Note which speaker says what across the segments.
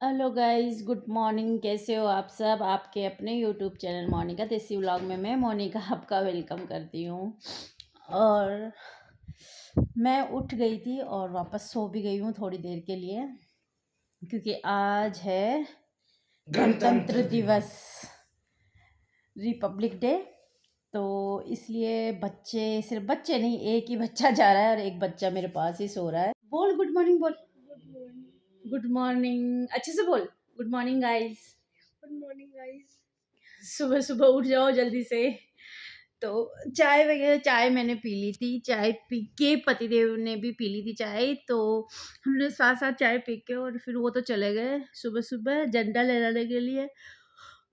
Speaker 1: Hello guys, good morning. कैसे हो आप सब? आपके अपने यूट्यूब चैनल मोनिका देसी व्लॉग में मैं मोनिका आपका वेलकम करती हूँ। और मैं उठ गई थी और वापस सो भी गई हूँ थोड़ी देर के लिए, क्योंकि आज है गणतंत्र दिवस, रिपब्लिक डे। तो इसलिए बच्चे, सिर्फ बच्चे नहीं, एक ही बच्चा जा रहा है और एक बच्चा मेरे पास ही सो रहा है। बोल गुड मॉर्निंग, बोल गुड मॉर्निंग, अच्छे से बोल। Good morning guys.
Speaker 2: Good morning guys.
Speaker 1: सुबह सुबह उठ जाओ जल्दी से। तो चाय वगैरह, चाय मैंने पी ली थी, चाय पी के पतिदेव ने भी पी ली थी चाय। तो हमने साथ साथ चाय पी के और फिर वो तो चले गए सुबह सुबह झंडा लहराने के लिए,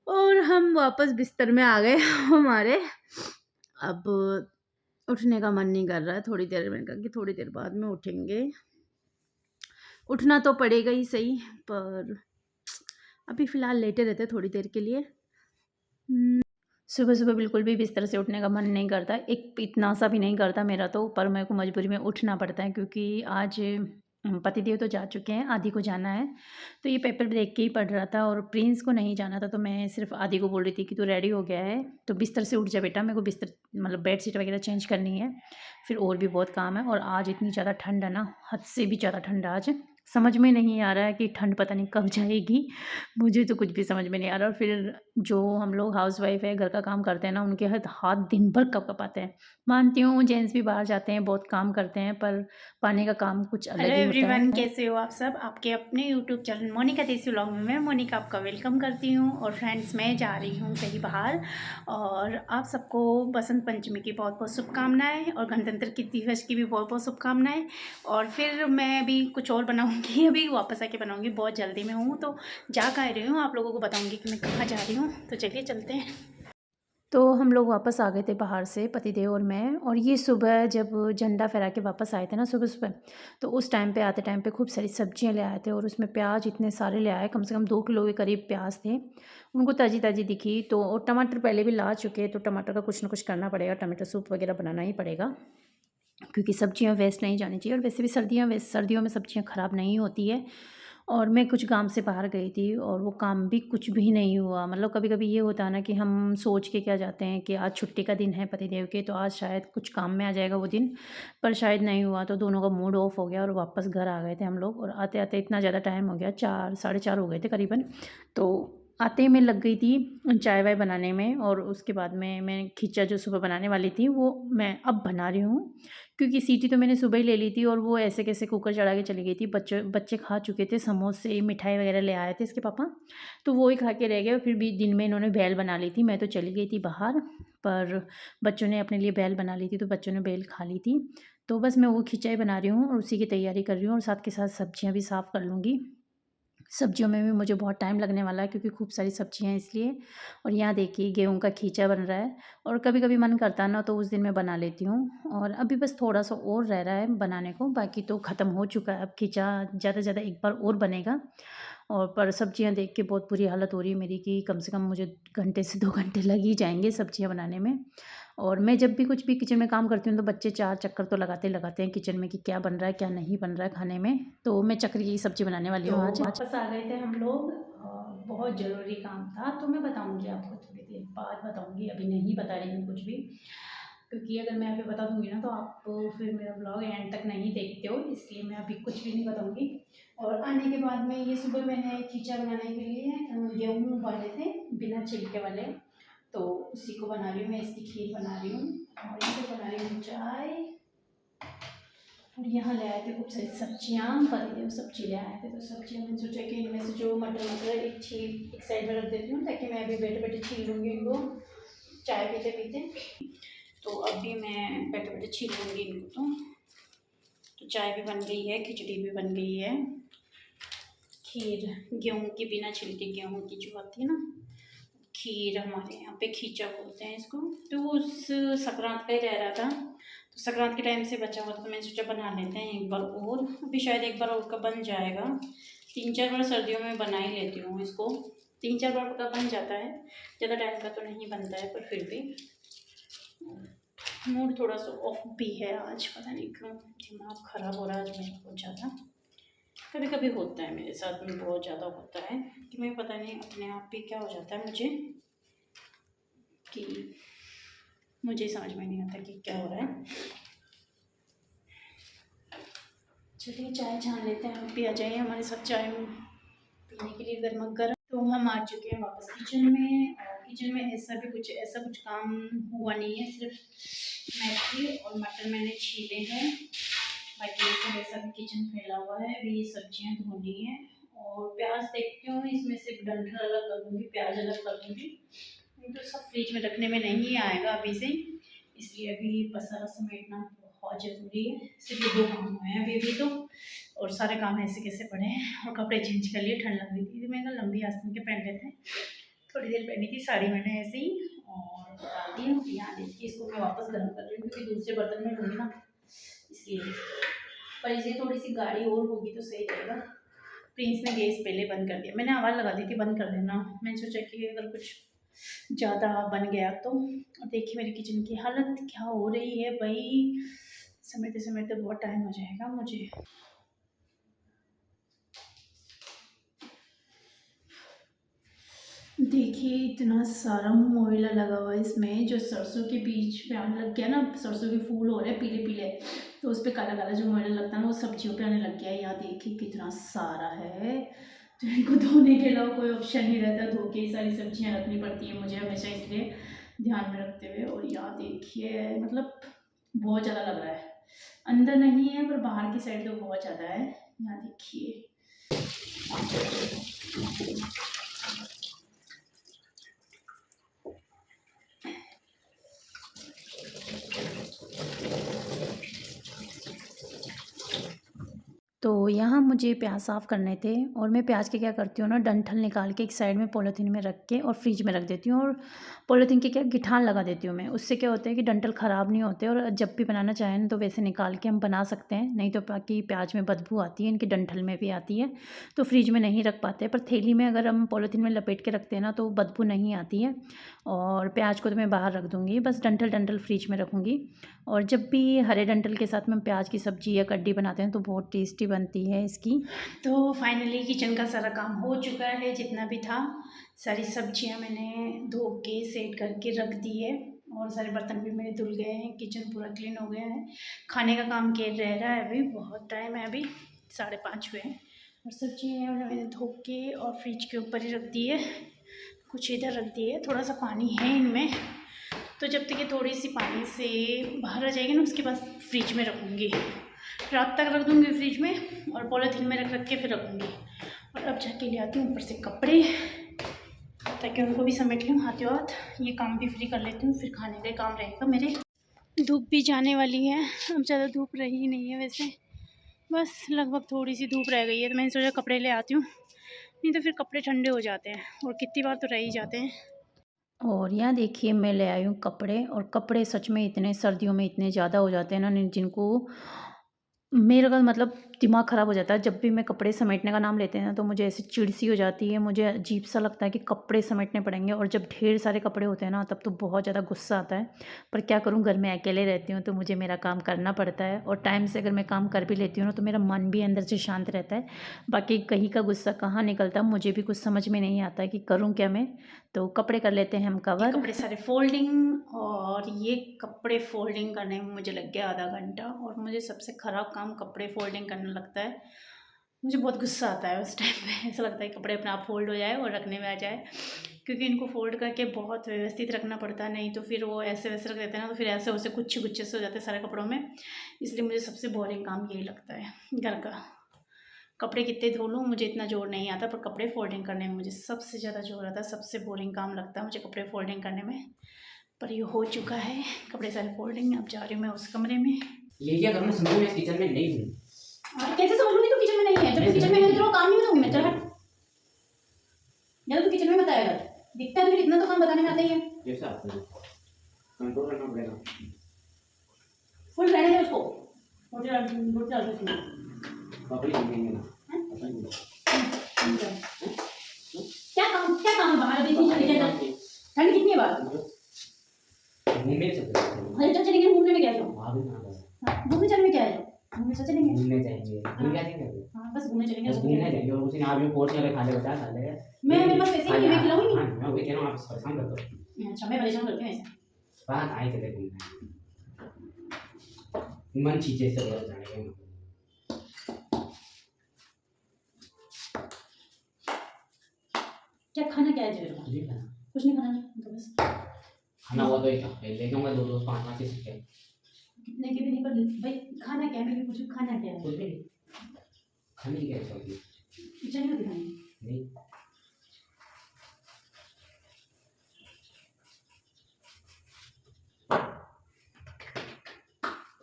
Speaker 1: और हम वापस बिस्तर में आ गए हमारे। अब उठने का मन नहीं कर रहा है। थोड़ी देर, मैंने कहा कि थोड़ी देर बाद में उठेंगे। उठना तो पड़ेगा ही सही, पर अभी फ़िलहाल लेटे रहते थोड़ी देर के लिए। सुबह सुबह बिल्कुल भी बिस्तर से उठने का मन नहीं करता, एक इतना सा भी नहीं करता मेरा तो, पर मेरे को मजबूरी में उठना पड़ता है, क्योंकि आज पतिदेव तो जा चुके हैं, आदि को जाना है। तो ये पेपर देख के ही पढ़ रहा था और प्रिंस को नहीं जाना था, तो मैं सिर्फ आदि को बोल रही थी कि तू रेडी हो गया है तो बिस्तर से उठ जा बेटा, मेरे को बिस्तर मतलब बेड शीट वगैरह चेंज करनी है, फिर और भी बहुत काम है। और आज इतनी ज़्यादा ठंड है ना, हद से भी ज़्यादा ठंड है आज। समझ में नहीं आ रहा है कि ठंड पता नहीं कब जाएगी, मुझे तो कुछ भी समझ में नहीं आ रहा। और फिर जो हम लोग हाउसवाइफ है, घर का काम करते हैं ना, उनके हाथ दिन भर कँपाते हैं। मानती हूँ जेंट्स भी बाहर जाते हैं, बहुत काम करते हैं, पर पानी का काम कुछ अलग
Speaker 2: हेलो
Speaker 1: ही होता
Speaker 2: एवरीवन,
Speaker 1: है।
Speaker 2: कैसे हो आप सब? आपके अपने यूट्यूब चैनल मोनिका देसी व्लॉग में मैं मोनिका आपका वेलकम करती हूँ। और फ्रेंड्स, मैं जा रही हूँ कहीं बाहर, और आप सबको बसंत पंचमी की बहुत बहुत शुभकामनाएं और गणतंत्र की दिवस की भी बहुत बहुत शुभकामनाएं। और फिर मैं अभी कुछ और बनाऊँगी, अभी वापस आके बनाऊँगी, बहुत जल्दी में हूँ, तो जा कर रही हूँ, आप लोगों को बताऊँगी कि मैं कहाँ जा रही हूँ। तो चलिए चलते हैं।
Speaker 1: तो हम लोग वापस आ गए थे बाहर से, पतिदेव और मैं। और ये सुबह जब झंडा फहरा के वापस आए थे ना सुबह सुबह, तो उस टाइम पे आते टाइम पे खूब सारी सब्जियां ले आए थे, और उसमें प्याज इतने सारे ले आए, कम से कम 2 किलो के करीब प्याज थे। उनको ताज़ी ताज़ी दिखी तो, और टमाटर पहले भी ला चुके, तो टमाटर का कुछ ना कुछ करना पड़ेगा, टमाटर सूप वगैरह बनाना ही पड़ेगा, क्योंकि सब्जियां वेस्ट नहीं जानी चाहिए। और वैसे भी सर्दियों में सब्जियां ख़राब नहीं होती है। और मैं कुछ काम से बाहर गई थी और वो काम भी कुछ भी नहीं हुआ। मतलब कभी कभी ये होता है ना कि हम सोच के क्या जाते हैं कि आज छुट्टी का दिन है पतिदेव के, तो आज शायद कुछ काम में आ जाएगा वो दिन, पर शायद नहीं हुआ। तो दोनों का मूड ऑफ हो गया और वापस घर आ गए थे हम लोग। और आते आते इतना ज़्यादा टाइम हो गया, 4 साढ़े 4 हो गए थे करीबन। तो आते ही मैं लग गई थी चाय वाय बनाने में, और उसके बाद में मैं खिचा जो सुबह बनाने वाली थी वो मैं अब बना रही हूँ, क्योंकि सीटी तो मैंने सुबह ही ले ली थी, और वो ऐसे कैसे कुकर चढ़ा के चली गई थी। बच्चे बच्चे खा चुके थे, समोसे मिठाई वगैरह ले आए थे इसके पापा, तो वो ही खा के रह गए। और फिर भी दिन में इन्होंने भेल बना ली थी, मैं तो चली गई थी बाहर, पर बच्चों ने अपने लिए भेल बना ली थी, तो बच्चों ने भेल खा ली थी। तो बस मैं वो खिंचाई बना रही हूँ और उसी की तैयारी कर रही हूँ, और साथ के साथ सब्जियाँ भी साफ़ कर लूँगी। सब्जियों में भी मुझे बहुत टाइम लगने वाला है, क्योंकि खूब सारी सब्जियाँ हैं इसलिए। और यहाँ देखिए गेहूँ का खींचा बन रहा है, और कभी कभी मन करता है ना तो उस दिन मैं बना लेती हूँ। और अभी बस थोड़ा सा और रह रहा है बनाने को, बाकी तो ख़त्म हो चुका है। अब खींचा ज़्यादा से ज़्यादा एक बार और बनेगा। और पर सब्जियाँ देख के बहुत बुरी हालत हो रही है मेरी, कि कम से कम मुझे घंटे से 2 घंटे लग ही जाएंगे सब्जियाँ बनाने में। और मैं जब भी कुछ भी किचन में काम करती हूँ तो बच्चे 4 चक्कर तो लगाते ही लगाते हैं किचन में, कि क्या बन रहा है क्या नहीं बन रहा है खाने में। तो मैं चक्री की सब्ज़ी बनाने वाली हूँ आज।
Speaker 2: वापस आ गए थे हम लोग, और बहुत ज़रूरी काम था, तो मैं बताऊंगी आपको थोड़ी देर बाद बताऊंगी, अभी नहीं बता रही हूँ कुछ भी, क्योंकि अगर मैं अभी बता दूंगी ना तो आप फिर मेरा ब्लॉग एंड तक नहीं देखते हो, इसलिए मैं अभी कुछ भी नहीं बताऊंगी। और आने के बाद में ये सुबह मैंने खींचा बनाने के लिए गेहूँ उबाले थे बिना छिलके वाले, तो उसी को बना रही हूँ मैं, इसकी खीर बना रही हूँ। और इसे बना रही हूँ चाय। और यहाँ ले आए थे खूब सारी सब्जियाँ, पतिदेव सब्जी ले आए थे, तो सब्जियाँ मैंने सोचा कि इनमें से जो मटर मटर एक साइड में रख देती हूँ, ताकि मैं अभी बैठे बैठे छील लूँगी इनको, चाय पीते पीते। तो अभी मैं बैठे बैठे छील लूँगी इनको। तो चाय भी बन गई है, खिचड़ी भी बन गई है, खीर गेहूँ की बिना छिलके गेहूँ की जो आती है ना, खीर हमारे यहाँ पे खींचा बोलते हैं इसको। तो वो उस संक्रांत का ही रह रहा था, तो संक्रांत के टाइम से बचा हुआ था, तो मैंने सोचा बना लेते हैं एक बार और। अभी शायद एक बार और का बन जाएगा, 3-4 बार सर्दियों में बना ही लेती हूँ इसको, 3-4 बार का बन जाता है, ज़्यादा टाइम का तो नहीं बनता है, पर फिर भी मूड थोड़ा सा ऑफ भी है आज, पता नहीं क्यों दिमाग ख़राब हो रहा है आज मेरा बहुत ज़्यादा। कभी कभी होता है मेरे साथ में, बहुत ज़्यादा होता है कि मैं पता नहीं अपने आप पे क्या हो जाता है मुझे, कि मुझे समझ में नहीं आता कि क्या हो रहा है। चलिए चाय छान लेते हैं, आप भी आ जाइए हमारे साथ चाय पीने के लिए गर्मा गर्म। तो हम आ चुके हैं वापस किचन में, और किचन में ऐसा कुछ काम हुआ नहीं है, सिर्फ मैथी और मटर मैंने छीले हैं, बाकी वैसा भी किचन फैला हुआ है। अभी सब्जियां धोनी है और प्याज देखती हूँ, इसमें सिर्फ डंठल अलग कर दूँगी, प्याज अलग कर दूँगी, नहीं तो सब फ्रिज में रखने में नहीं आएगा अभी से, इसलिए अभी पसारा समेटना बहुत ज़रूरी है। सिर्फ ये 2 काम हुए हैं अभी तो, और सारे काम ऐसे कैसे पड़े हैं। और कपड़े चेंज कर लिए, ठंड लग रही थी तो मैंने लंबी आस्तीन के पहन लेते हैं, थोड़ी देर पहनी थी साड़ी मैंने ऐसे ही, और डाल दी। यहाँ देखिए इसको मैं वापस गर्म कर रही हूँ क्योंकि दूसरे बर्तन में लूँगी ना, इसलिए। पर इसे थोड़ी सी गाढ़ी और होगी तो सही रहेगा। प्रिंस ने गैस पहले बंद कर दिया, मैंने आवाज़ लगा दी थी बंद कर देना, मैंने सोचा कि अगर कुछ ज़्यादा बन गया तो। और देखिए मेरी किचन की हालत क्या हो रही है भाई, समेटते समेटते बहुत टाइम हो जाएगा मुझे। देखिए इतना सारा मोइला लगा हुआ है इसमें, जो सरसों के बीच में आने लग गया ना, सरसों के फूल हो रहे हैं पीले पीले, तो उस पर काला काला जो मोइला लगता है ना वो सब्जियों पे आने लग गया है। यहाँ देखिए कितना सारा है, तो इनको धोने के अलावा कोई ऑप्शन नहीं रहता, धो के ही सारी सब्जियाँ रखनी पड़ती है मुझे हमेशा, इसलिए ध्यान में रखते हुए। और यहाँ देखिए मतलब बहुत ज़्यादा लग रहा है, अंदर नहीं है पर बाहर की साइड तो बहुत ज़्यादा है। यहाँ देखिए तो यहाँ मुझे प्याज साफ़ करने थे, और मैं प्याज के क्या करती हूँ ना, डंठल निकाल के एक साइड में पॉलीथीन में रख के और फ्रिज में रख देती हूँ, और पॉलीथीन के क्या गिठान लगा देती हूँ मैं, उससे क्या होता है कि डंठल ख़राब नहीं होते, और जब भी बनाना चाहें तो वैसे निकाल के हम बना सकते हैं। नहीं तो बाकी प्याज में बदबू आती है, इनके डंठल में भी आती है, तो फ्रिज में नहीं रख पाते। पर थैली में अगर हम पॉलीथीन में लपेट के रखते हैं ना तो बदबू नहीं आती है। और प्याज को तो मैं बाहर रख दूँगी, बस डंठल डंठल फ्रिज में रखूँगी। और जब भी हरे डंठल के साथ में प्याज की सब्ज़ी या कड्डी बनाते हैं तो बहुत टेस्टी बनती है इसकी। तो फाइनली किचन का सारा काम हो चुका है, जितना भी था। सारी सब्जियां मैंने धो के सेट करके रख दी है, और सारे बर्तन भी मेरे धुल गए हैं, किचन पूरा क्लीन हो गया है। खाने का काम के रह रहा है, अभी बहुत टाइम है, अभी 5:30 हुए हैं। और सब्जियाँ मैंने धो के और फ्रिज के ऊपर ही रख दी है, कुछ इधर रख दी है। थोड़ा सा पानी है इनमें, तो जब तक ये थोड़ी सी पानी से बाहर आ जाएगी ना उसके बाद फ्रिज में रखूँगी, रात तक रख दूँगी फ्रिज में, और पॉलीथीन में रख के फिर रखूँगी। और अब जाके ले आती हूँ ऊपर से कपड़े, ताकि उनको भी समेट लूँ हाथों हाथ, ये काम भी फ्री कर लेती हूँ, फिर खाने का काम रहेगा मेरे। धूप भी जाने वाली है, अब ज़्यादा धूप रही नहीं है वैसे, बस लगभग थोड़ी सी धूप रह गई है, तो मैंने सोचा कपड़े ले आती हूँ, नहीं तो फिर कपड़े ठंडे हो जाते हैं, और कितनी बार तो रह ही जाते हैं। और यहाँ देखिए मैं ले आई हूँ कपड़े, और कपड़े सच में इतने सर्दियों में इतने ज़्यादा हो जाते हैं ना, जिनको मेरा का मतलब दिमाग ख़राब हो जाता है। जब भी मैं कपड़े समेटने का नाम लेते हैं ना तो मुझे ऐसी चिढ़ सी हो जाती है, मुझे अजीब सा लगता है कि कपड़े समेटने पड़ेंगे, और जब ढेर सारे कपड़े होते हैं ना तब तो बहुत ज़्यादा गुस्सा आता है। पर क्या करूँ, घर में अकेले रहती हूँ तो मुझे मेरा काम करना पड़ता है, और टाइम से अगर मैं काम कर भी लेती हूँ ना तो मेरा मन भी अंदर से शांत रहता है। बाकी कहीं का गुस्सा कहाँ निकलता मुझे भी कुछ समझ में नहीं आता कि करूँ क्या मैं। तो कपड़े कर लेते हैं हम कवर। कपड़े सारे फोल्डिंग, और ये कपड़े फोल्डिंग करने में मुझे लग गया आधा घंटा, और मुझे सबसे ख़राब काम कपड़े फोल्डिंग करने लगता है। मुझे बहुत गुस्सा आता है उस टाइम पे, ऐसा लगता है कपड़े अपने आप फोल्ड हो जाए और रखने में आ जाए, क्योंकि इनको फोल्ड करके बहुत व्यवस्थित रखना पड़ता है, नहीं तो फिर वो ऐसे वैसे रख देते हैं ना तो फिर ऐसे वैसे गुच्छे गुच्छे से हो जाते हैं सारे कपड़ों में। इसलिए मुझे सबसे बोरिंग काम यही लगता है घर का। कपड़े कितने धो लूँ मुझे इतना जोर नहीं आता, पर कपड़े फोल्डिंग करने में मुझे सबसे ज़्यादा जोर आता है, सबसे बोरिंग काम लगता है मुझे कपड़े फोल्डिंग करने में। पर ये हो चुका है, कपड़े सारे फोल्डिंग। अब जा रही हूँ मैं उस कमरे में।
Speaker 3: ये क्या करूँ, समझ में किचन में नहीं हूँ।
Speaker 2: कैसे समझ लूँगी तू किचन में नहीं है? जब तू किचन में है तो काम नहीं करूँगी मैं, चल हट। जब तू किचन में मत आएगा, दिखता है फिर इतना तो काम बताने में आता ही है।
Speaker 3: कैसा आता है, कंट्रोल करना पड़ेगा।
Speaker 2: फुल रहने दे उसको, रोटी डाल दो उसमें।
Speaker 3: पापड़ी देंगे ना,
Speaker 2: क्या काम है बाहर? इतनी ठंडी है, ठंड कितनी है बाहर?
Speaker 3: घूमने चलते हैं।
Speaker 2: अरे चल चलेंगे घूमने में, क्या है
Speaker 3: वहाँ भी ना
Speaker 2: घूमने चलने में क्या है? घूमने चलेंगे,
Speaker 3: घूमने जाएंगे, घूमने जाएंगे।
Speaker 2: हाँ बस घूमने चलेंगे।
Speaker 3: में फोर्स में खा ले बचा खा ले।
Speaker 2: मैं मेरे पास पैसे नहीं है, मैं खिलाऊंगी।
Speaker 3: हाँ मैं वही कह रहा हूँ, आप परेशान कर दो।
Speaker 2: अच्छा मैं परेशान करती हूँ ऐसे।
Speaker 3: बात आए थे घूमने मन चीजें से बदल जाएंगे।
Speaker 2: क्या खाना क्या है जेल में?
Speaker 3: जी खाना
Speaker 2: कुछ नहीं खाना है तो बस।
Speaker 3: खाना हुआ तो एक ले जाऊंगा 2 2 5 5 से
Speaker 2: कितने के भी नहीं, पर भाई खाना क्या है, मैं पूछूं खाना क्या है?
Speaker 3: कुछ भी नहीं। खाने की क्या इच्छा होती है?
Speaker 2: इच्छा नहीं होती खाने की।
Speaker 3: नहीं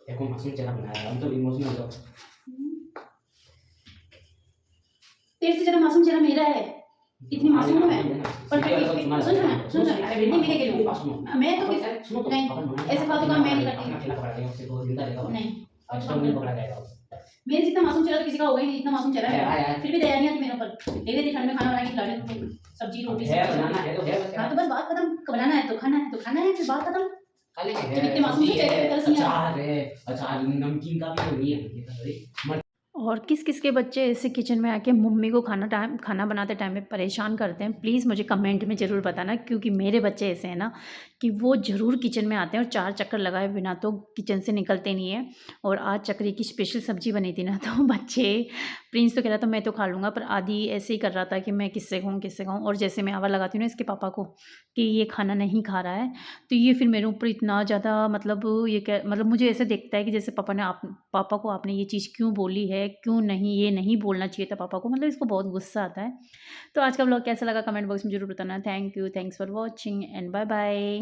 Speaker 3: देखो मासूम चेहरा बनाया है, हम तो इमोशनल हो जाओ।
Speaker 2: तेरे से ज़्यादा मासूम चेहरा मेरा है। इतनी मासूम हूँ मैं। पर फिर भी सुन नहीं मैं क्या कह रही हूँ, मैं तो नहीं ऐसे फालतू काम मैं नहीं करती। नहीं मेरे जितना मासूम चेहरा तो किसी का होगा ही नहीं, इतना मासूम चेहरा है मेरा। फिर भी दया नहीं आती मेरे ऊपर। एक दिन ठंड में खाना बना के खिला रही हूँ, सब्जी रोटी
Speaker 3: है बनाना है तो है बस।
Speaker 2: हाँ तो बस बात खत्म। बनाना है तो खाना है तो खाना है, फिर बात खत्म।
Speaker 3: खाली
Speaker 2: जब इतने मासूम से चेहरे पे तरस नहीं आता।
Speaker 3: अचार है, अचार नमकीन का भी नहीं है।
Speaker 1: और किस किस के बच्चे ऐसे किचन में आके मम्मी को खाना बनाते टाइम में परेशान करते हैं, प्लीज़ मुझे कमेंट में ज़रूर बताना, क्योंकि मेरे बच्चे ऐसे हैं ना कि वो ज़रूर किचन में आते हैं और 4 चक्कर लगाए बिना तो किचन से निकलते नहीं हैं। और आज चकरी की स्पेशल सब्ज़ी बनी थी ना, तो बच्चे प्रिंस तो कह रहा था मैं तो खा लूँगा, पर आदि ऐसे ही कर रहा था कि मैं किससे खाऊँ। और जैसे मैं आवाज़ लगाती हूँ ना इसके पापा को कि ये खाना नहीं खा रहा है, तो ये फिर मेरे ऊपर इतना ज़्यादा मतलब ये क्या मतलब मुझे ऐसे देखता है कि जैसे पापा को आपने ये चीज़ क्यों बोली है, क्यों नहीं, ये नहीं बोलना चाहिए था पापा को, मतलब इसको बहुत गुस्सा आता है। तो आज का व्लॉग कैसा लगा कमेंट बॉक्स में ज़रूर बताना। Thank you, thanks for watching and bye bye.